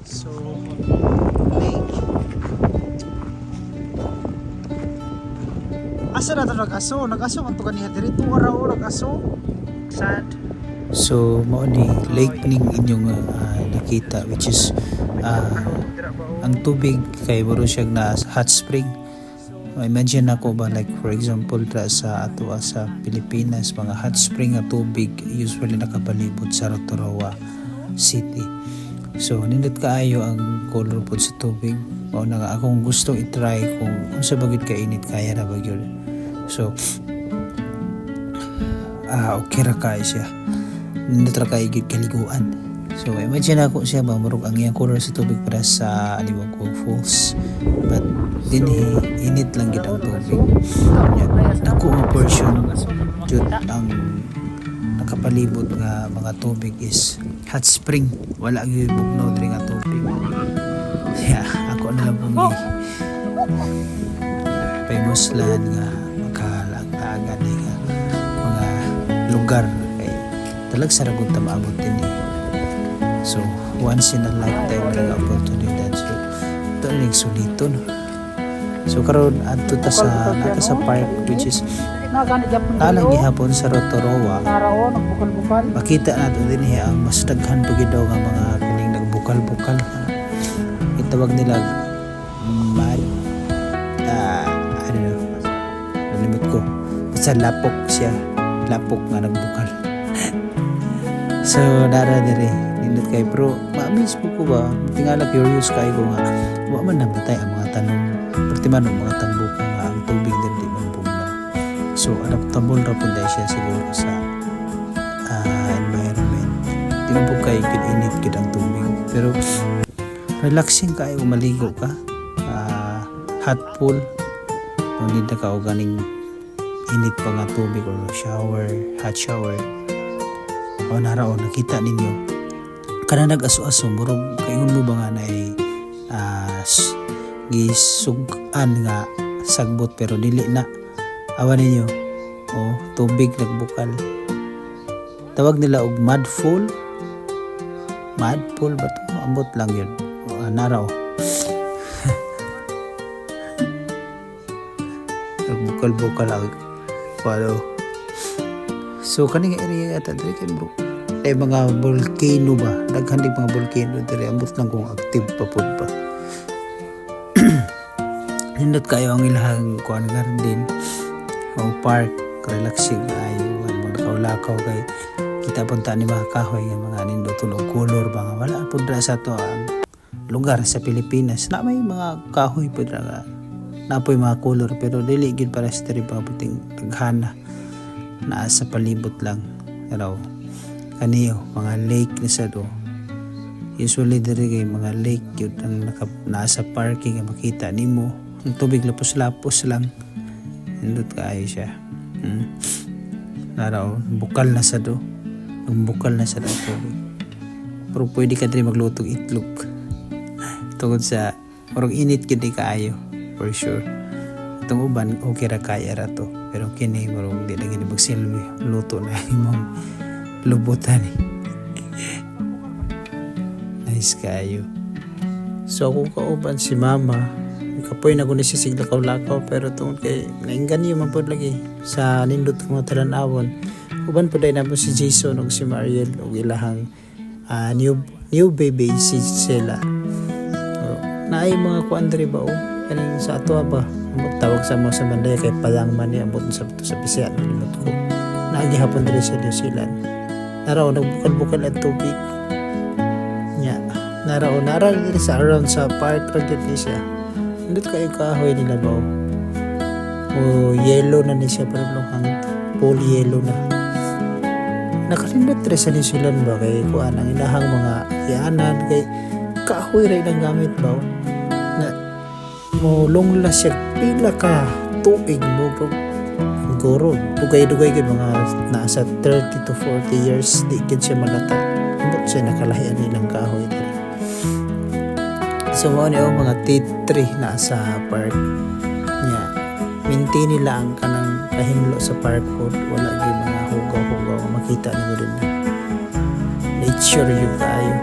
So, lake. Asa na ito nag-aso? Nag-aso ang ito kaniya. Dito araw nag-aso. Sand. So, mao ni lake ning inyong nakita, which is ang tubig kay baro siya na hot spring. Imagine ako ba, like for example sa ato sa Pilipinas, mga hot spring na tubig usually nakapalibot sa Rotorua City. So nindot kaayo ang color po sa tubig. Mao na nga akong gustong i-try kung unsa bagid ka init kaya ra ba gyud. So okay ra kay siya. Nindot ra kay gyud kaliguan. So imagine ako siya ba murag ang iyang color sa tubig para sa Aliwagwag Falls. But din init lang gid ang tubig. Dako nga portion jud ang nakapalibot nga mga tubig is hot spring. Wala gyud bugnaw diri nga tubig. Yeah, ako na lang pumi famous land nga makalag-agan nga mga lugar kay talag sa ragon ta maabot din So, once in a lifetime na opportunity. So, ito na suliton. So, karon adto ta sa nata sa park which is alang gihapon sa Rotorua. Makita nato din ang mas daghan pagid daw nga mga kaning nagbukal-bukal. Itawag nila mad I don't know. Nalimot ko. Basta lapok siya. Lapok nga nagbukal. So, dara dire nindot kay bro, ma-amaze po ko ba? Tingala curious kay ko nga. Wa man namatay ang mga tanong. Perti man ang mga tambok nga ang tubig din di man bugnaw. So, adaptable ra pud siya siguro sa environment. Di man po kay init gid ang tubig. Pero relaxing kay maligo ka. Hot pool. Hindi na ka o ganing init pa nga tubig or shower, hot shower. O narao, nakita ninyo kana nag-aso-aso murag kaingon mo ba nga na gisugan nga sagbot pero dili na awan ninyo tubig nagbukal tawag nila og mud pool ba to ambot lang yun narao nagbukal-bukal ang follow so kaning area ata diri kay bro ay mga volcano ba daghan mga volcano diri ambot lang kung active pa pud pa nindot kayo ang ilahang kuan garden o park relaxing ayo mga kaulakaw kay kita punta ni mga kahoy nga mga nindot tunog color ba nga wala pud ra sa to ang lugar sa Pilipinas na may mga kahoy pud ra napoy mga color pero dili gid para sa diri mga puting daghana naa sa palibot lang raw kaniyo mga lake na sa do usually diri kay mga lake yun ang nasa parking nga makita nimo ang tubig lapos-lapos lang nindot kaayo siya naraw bukal na sa do ang bukal na sa do tubig pero pwede ka diri maglutog itlog tungod sa murag init gyud kaayo for sure itong uban okay ra kaya ra to pero kini murag di lagi magsilbi luto na imong lubutan nice kayo so kung kauban si mama kapoy na ko ni sisig lakaw-lakaw pero tungod kay nainggan niyo man pod lagi sa nindot mo talan-awon uban pod ay namo si Jason ug si Mariel ug ilahang new baby si Sela naay mga kuandre ba kaning sa ato ba tawag sa mo sa Manday kay palang man ni ambot sa Bisaya limot ko naagihapon diri sa New Zealand naraw nagbukal-bukal ang tubig nya naraw diri sa around sa park ragit ni siya ndot kayo kahoy nila ba yellow na ni siya pero hang full yellow na nakalindot diri sa New Zealand ba kay kuan ang ilahang mga yanan kay kahoy ra nang gamit ba na mo long la siya pila ka tuig mo siguro dugay-dugay gid mga nasa 30 to 40 years di gid siya malata ambot siya nakalahian nilang kahoy diri so mo ni mga tea tree na sa park nya maintain nila ang kanang kahimlo sa park food wala gyud mga hugaw makita nimo din na nature yung kayo